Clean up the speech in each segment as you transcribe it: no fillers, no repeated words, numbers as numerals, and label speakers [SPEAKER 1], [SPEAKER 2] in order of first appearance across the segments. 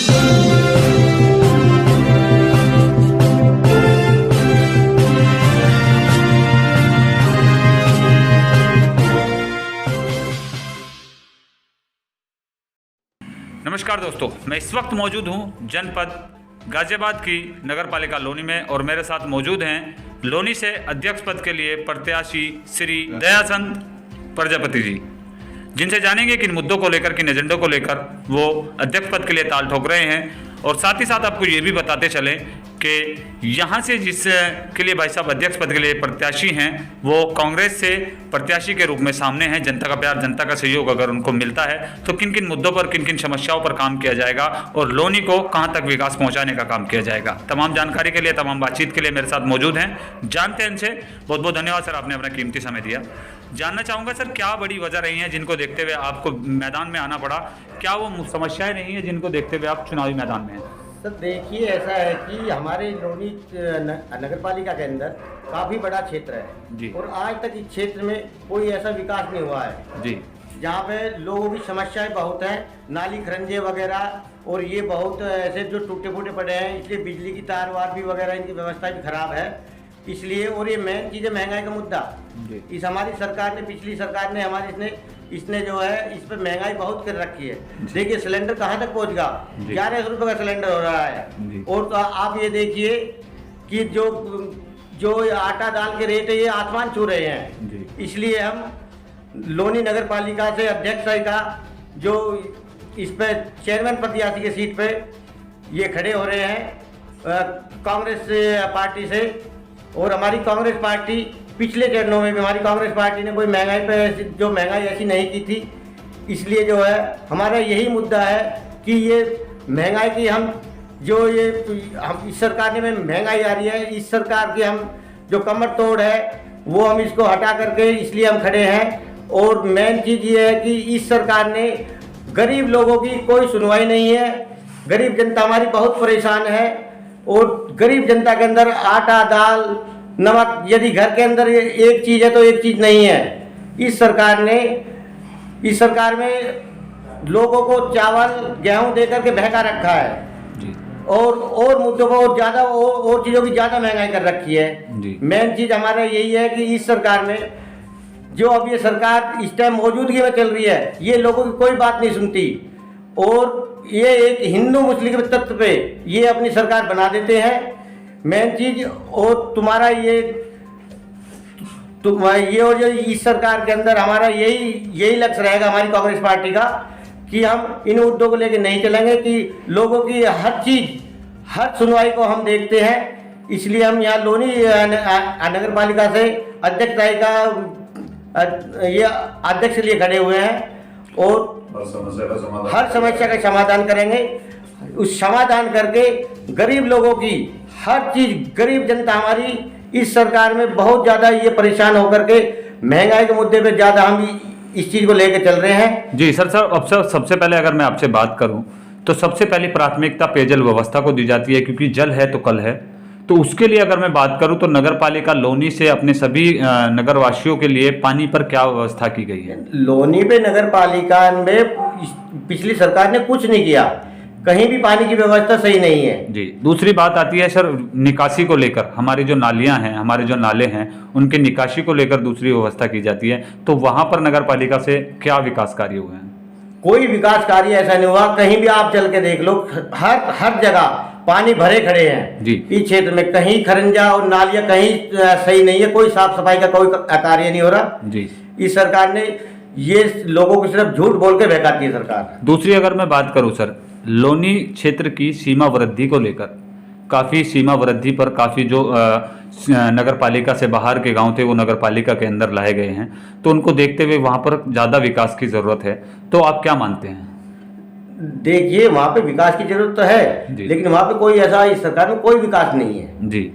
[SPEAKER 1] नमस्कार दोस्तों, मैं इस वक्त मौजूद हूं जनपद गाजियाबाद की नगर पालिका लोनी में और मेरे साथ मौजूद हैं लोनी से अध्यक्ष पद के लिए प्रत्याशी श्री दयाचंद प्रजापति जी, जिनसे जानेंगे किन मुद्दों को लेकर, किन एजेंडों को लेकर वो अध्यक्ष पद के लिए ताल ठोक रहे हैं। और साथ ही साथ आपको ये भी बताते चलें कि यहाँ से जिस के लिए भाई साहब अध्यक्ष पद के लिए प्रत्याशी हैं वो कांग्रेस से प्रत्याशी के रूप में सामने हैं। जनता का प्यार, जनता का सहयोग अगर उनको मिलता है तो किन किन मुद्दों पर, किन किन समस्याओं पर काम किया जाएगा और लोनी को कहाँ तक विकास पहुँचाने का काम किया जाएगा। तमाम जानकारी के लिए, तमाम बातचीत के लिए मेरे साथ मौजूद हैं, जानते हैं इनसे। बहुत बहुत धन्यवाद सर, आपने अपना कीमती समय दिया। जानना चाहूँगा सर, क्या बड़ी वजह रही है जिनको देखते हुए आपको मैदान में आना पड़ा? क्या वो समस्याएं नहीं है जिनको देखते हुए आप चुनावी मैदान में हैं?
[SPEAKER 2] सर देखिए, ऐसा है कि हमारे लोनी नगर पालिका के अंदर काफ़ी बड़ा क्षेत्र है
[SPEAKER 1] जी,
[SPEAKER 2] और आज तक इस क्षेत्र में कोई ऐसा विकास नहीं हुआ है
[SPEAKER 1] जी,
[SPEAKER 2] जहाँ पे लोगों की समस्याएं बहुत हैं, नाली खरंजे वगैरह, और ये बहुत ऐसे जो टूटे फूटे पड़े हैं, इसलिए बिजली की तार वार भी वगैरह इनकी व्यवस्था भी खराब है इसलिए। और ये मेन चीज़ है महंगाई का मुद्दा। इस हमारी सरकार ने, पिछली सरकार ने हमारे इसने जो है इस पर महंगाई बहुत कर रखी है। देखिए सिलेंडर कहाँ तक पहुँच गया, 1100 रुपये का सिलेंडर हो रहा है। और तो आप ये देखिए कि जो आटा दाल के रेट है ये आसमान छू रहे हैं। इसलिए हम लोनी नगर पालिका से अध्यक्ष का जो इस पर चेयरमैन प्रत्याशी के सीट पे ये खड़े हो रहे हैं कांग्रेस पार्टी से। और हमारी कांग्रेस पार्टी पिछले चरणों में भी हमारी कांग्रेस पार्टी ने कोई महंगाई पे जो महंगाई ऐसी नहीं की थी, इसलिए जो है हमारा यही मुद्दा है कि ये महंगाई की हम इस सरकार ने महंगाई आ रही है, इस सरकार की हम जो कमर तोड़ है वो हम इसको हटा करके इसलिए हम खड़े हैं। और मेन चीज़ ये है कि इस सरकार ने गरीब लोगों की कोई सुनवाई नहीं है। गरीब जनता हमारी बहुत परेशान है और गरीब जनता के अंदर आटा दाल नमक, यदि घर के अंदर एक चीज़ है तो एक चीज़ नहीं है। इस सरकार में लोगों को चावल गेहूं दे करके बहका रखा है
[SPEAKER 1] जी।
[SPEAKER 2] और मुद्दों को और ज़्यादा और चीज़ों की ज़्यादा महंगाई कर रखी है। मेन चीज़ हमारा यही है कि इस सरकार में जो अब ये सरकार इस टाइम मौजूदगी में चल रही है, ये लोगों की कोई बात नहीं सुनती और ये एक हिंदू मुस्लिम तत्व पे ये अपनी सरकार बना देते हैं। मेन चीज और तुम्हारा ये और जो इस सरकार के अंदर हमारा यही लक्ष्य रहेगा हमारी कांग्रेस पार्टी का कि हम इन मुद्दों को लेकर नहीं चलेंगे कि लोगों की हर चीज, हर सुनवाई को हम देखते हैं। इसलिए हम यहाँ लोनी नगर पालिका से ये अध्यक्ष लिए खड़े हुए हैं और हर समस्या का समाधान करेंगे। उस समाधान करके गरीब लोगों की हर चीज, गरीब जनता हमारी इस सरकार में बहुत ज़्यादा ये परेशान होकर के महंगाई के मुद्दे पे ज़्यादा हम इस चीज़ को लेकर चल रहे हैं।
[SPEAKER 1] जी सर, अब सबसे पहले अगर मैं आपसे बात करूं तो सबसे पहली प्राथमिकता पेयजल व्यवस्था को दी जाती है, क्योंकि जल है तो कल है। तो उसके लिए अगर मैं बात करूं तो नगर पालिका लोनी से अपने सभी नगरवासियों के लिए पानी पर क्या व्यवस्था की गई है?
[SPEAKER 2] लोनी पे नगर पालिका में पिछली सरकार ने कुछ नहीं किया, कहीं भी पानी की व्यवस्था सही नहीं है।
[SPEAKER 1] जी। दूसरी बात आती है सर निकासी को लेकर, हमारी जो नालियां हैं, हमारे जो नाले हैं, उनके निकासी को लेकर दूसरी व्यवस्था की जाती है। तो वहां पर नगर पालिका से क्या विकास कार्य हुए हैं?
[SPEAKER 2] कोई विकास कार्य ऐसा नहीं हुआ। कहीं भी आप चल के देख लो, हर जगह पानी भरे खड़े हैं
[SPEAKER 1] जी।
[SPEAKER 2] इस क्षेत्र में कहीं खरंजा और नालियां कहीं सही नहीं है, कोई साफ सफाई का कोई कार्य नहीं हो रहा
[SPEAKER 1] जी।
[SPEAKER 2] इस सरकार ने ये लोगों को सिर्फ झूठ बोल के बहकाती है सरकार।
[SPEAKER 1] दूसरी अगर मैं बात करूं सर, लोनी क्षेत्र की सीमा वृद्धि को लेकर, काफ़ी सीमा वृद्धि पर काफ़ी जो नगर पालिका से बाहर के गांव थे वो नगर पालिका के अंदर लाए गए हैं, तो उनको देखते हुए वहां पर ज़्यादा विकास की ज़रूरत है। तो आप क्या मानते हैं?
[SPEAKER 2] देखिए, वहाँ पे विकास की जरूरत तो है, लेकिन वहाँ पे कोई ऐसा इस सरकार में कोई विकास नहीं है
[SPEAKER 1] जी।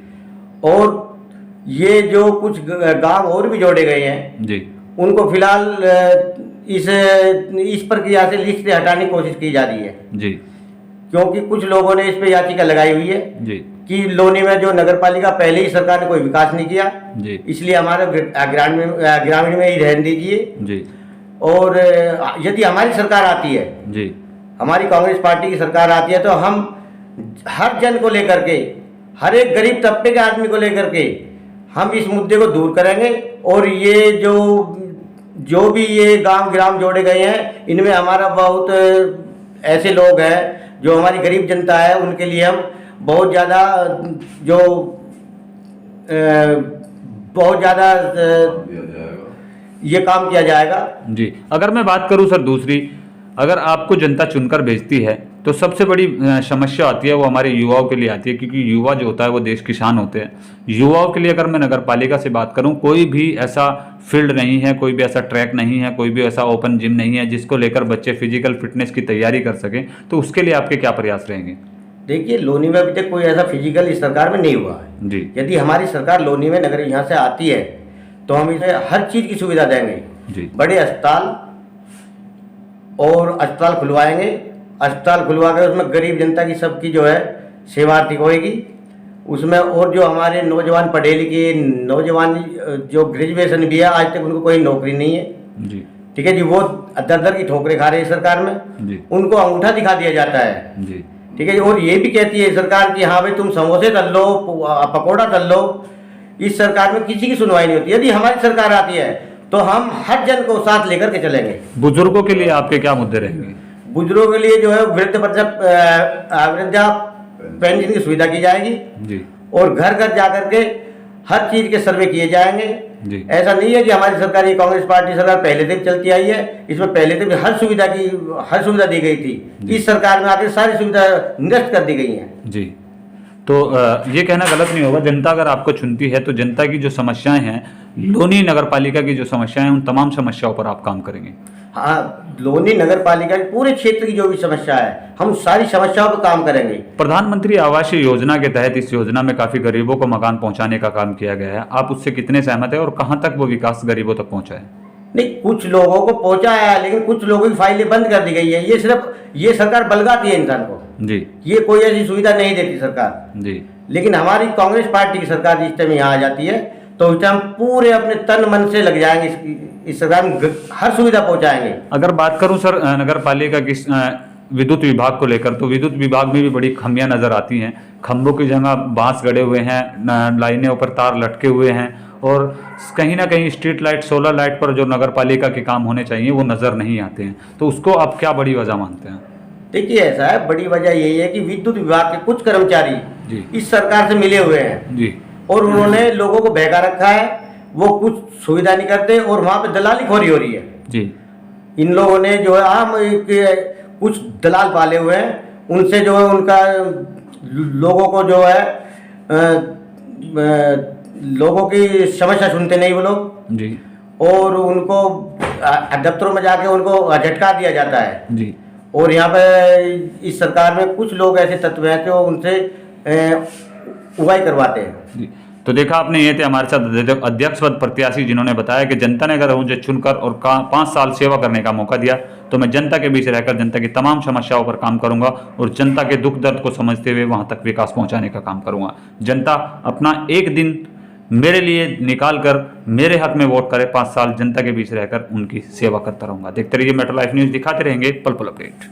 [SPEAKER 2] और ये जो कुछ गांव और भी जोड़े गए हैं
[SPEAKER 1] जी,
[SPEAKER 2] उनको फिलहाल इस प्रक्रिया से लिस्ट से हटाने की कोशिश की जा रही है
[SPEAKER 1] जी।
[SPEAKER 2] क्योंकि कुछ लोगों ने इस पे याचिका लगाई हुई है
[SPEAKER 1] जी
[SPEAKER 2] कि लोनी में जो नगर पालिका पहले ही सरकार ने कोई विकास नहीं किया
[SPEAKER 1] जी,
[SPEAKER 2] इसलिए हमारे ग्रामीण में ही रहने दीजिए
[SPEAKER 1] जी।
[SPEAKER 2] और यदि हमारी सरकार आती है
[SPEAKER 1] जी
[SPEAKER 2] हमारी कांग्रेस पार्टी की सरकार आती है तो हम हर जन को लेकर के, हर एक गरीब तबके के आदमी को लेकर के हम इस मुद्दे को दूर करेंगे। और ये जो भी ये गांव ग्राम जोड़े गए हैं, इनमें हमारा बहुत ऐसे लोग हैं जो हमारी गरीब जनता है, उनके लिए हम बहुत ज़्यादा ये काम किया जाएगा।
[SPEAKER 1] जी, अगर मैं बात करूं सर दूसरी, अगर आपको जनता चुनकर भेजती है तो सबसे बड़ी समस्या आती है वो हमारे युवाओं के लिए आती है, क्योंकि युवा जो होता है वो देश की शान होते हैं। युवाओं के लिए अगर मैं नगर पालिका से बात करूं, कोई भी ऐसा फील्ड नहीं है, कोई भी ऐसा ट्रैक नहीं है, कोई भी ऐसा ओपन जिम नहीं है जिसको लेकर बच्चे फिजिकल फिटनेस की तैयारी कर सकें, तो उसके लिए आपके क्या प्रयास रहेंगे?
[SPEAKER 2] देखिए, लोनी में अभी तक कोई ऐसा फिजिकल इस सरकार में नहीं हुआ है
[SPEAKER 1] जी।
[SPEAKER 2] यदि हमारी सरकार लोनी में नगर यहाँ से आती है तो हम इसे हर चीज़ की सुविधा देंगे
[SPEAKER 1] जी।
[SPEAKER 2] बड़े अस्पताल और अस्पताल खुलवाएंगे। अस्पताल खुलवा कर उसमें गरीब जनता की सबकी जो है सेवा ठीक होएगी उसमें। और जो हमारे नौजवान पढ़े लिखे नौजवान जो ग्रेजुएशन भी है, आज तक उनको कोई नौकरी नहीं है
[SPEAKER 1] जी।
[SPEAKER 2] ठीक है जी, वो दर दर की ठोकरें खा रहे हैं सरकार में
[SPEAKER 1] जी।
[SPEAKER 2] उनको अंगूठा दिखा दिया जाता है
[SPEAKER 1] जी।
[SPEAKER 2] ठीक है। और ये भी कहती है सरकार कि हाँ भाई तुम समोसे तल लो, पकौड़ा तल लो। इस सरकार में किसी की सुनवाई नहीं होती। यदि हमारी सरकार आती है तो हम हर जन को साथ लेकर के चलेंगे।
[SPEAKER 1] बुजुर्गों के लिए आपके क्या मुद्दे रहेंगे?
[SPEAKER 2] बुजुर्गों के लिए जो है वृद्धा पेंशन की सुविधा की जाएगी
[SPEAKER 1] जी।
[SPEAKER 2] और घर घर जाकर के हर चीज के सर्वे किए जाएंगे
[SPEAKER 1] जी।
[SPEAKER 2] ऐसा नहीं है कि हमारी सरकार, ये कांग्रेस पार्टी सरकार पहले से भी चलती आई है, इसमें पहले से भी हर सुविधा दी गई थी। इस सरकार में आकर सारी सुविधा निरस्त कर दी गई है
[SPEAKER 1] जी। तो ये कहना गलत नहीं होगा, जनता अगर आपको चुनती है तो जनता की जो समस्याएं हैं, लोनी नगर पालिका की जो समस्याएं हैं, उन तमाम समस्याओं पर आप काम करेंगे?
[SPEAKER 2] हाँ, लोनी नगर पालिका के पूरे क्षेत्र की जो भी समस्या है हम सारी समस्याओं पर काम करेंगे।
[SPEAKER 1] प्रधानमंत्री आवास योजना के तहत इस योजना में काफी गरीबों को मकान पहुंचाने का काम किया गया है, आप उससे कितने सहमत है और कहां तक वो विकास गरीबों तक पहुंचा है?
[SPEAKER 2] नहीं, कुछ लोगों को पहुंचाया है लेकिन कुछ लोगों की फाइलें बंद कर दी गई है। ये सिर्फ ये सरकार बलगाती है इंसान को जी। ये कोई ऐसी सुविधा नहीं देती सरकार जी। लेकिन हमारी कांग्रेस पार्टी की सरकार जिस टाइम यहाँ आ जाती है तो उस टाइम पूरे अपने तन मन से लग जाएंगे, इस सरकार में हर सुविधा पहुंचाएंगे।
[SPEAKER 1] अगर बात करूं सर नगर पालिका की विद्युत विभाग को लेकर, तो विद्युत विभाग में भी बड़ी खामियां नजर आती हैं। खंभों की जगह बांस गड़े हुए हैं, लाइनें ऊपर तार लटके हुए हैं और कहीं ना कहीं स्ट्रीट लाइट, सोलर लाइट पर जो नगर पालिका के काम होने चाहिए वो नजर नहीं आते हैं। तो उसको आप क्या बड़ी वजह मानते हैं?
[SPEAKER 2] देखिए, ऐसा है, बड़ी वजह यही है कि विद्युत विभाग के कुछ कर्मचारी
[SPEAKER 1] जी
[SPEAKER 2] इस सरकार से मिले हुए हैं
[SPEAKER 1] जी और
[SPEAKER 2] उन्होंने लोगों को बहका रखा है। वो कुछ सुविधा नहीं करते और वहाँ पे दलाली खोरी हो रही है जी। इन लोगों ने जो है आम कुछ दलाल पाले हुए हैं, उनसे जो है उनका लोगों को जो है लोगों की समस्या सुनते नहीं वो लोग जी। और उनको दफ्तरों में जाके उनको झटका दिया जाता है जी। और यहाँ पे इस सरकार में कुछ लोग ऐसे तत्व हैं जो उनसे उगाई करवाते हैं जी। तो देखा आपने, ये थे हमारे साथ अध्यक्ष पद प्रत्याशी जिन्होंने बताया कि जनता ने अगर मुझे चुनकर और 5 साल सेवा करने का मौका दिया तो मैं जनता के बीच रहकर जनता की तमाम समस्याओं पर काम करूंगा और जनता के दुख दर्द को समझते हुए वहां तक विकास पहुंचाने का काम करूंगा। जनता अपना एक दिन मेरे लिए निकाल कर मेरे हक में वोट करे, 5 साल जनता के बीच रहकर उनकी सेवा करता रहूंगा। देखते रहिए मेट्रो लाइफ न्यूज, दिखाते रहेंगे पल पल अपडेट।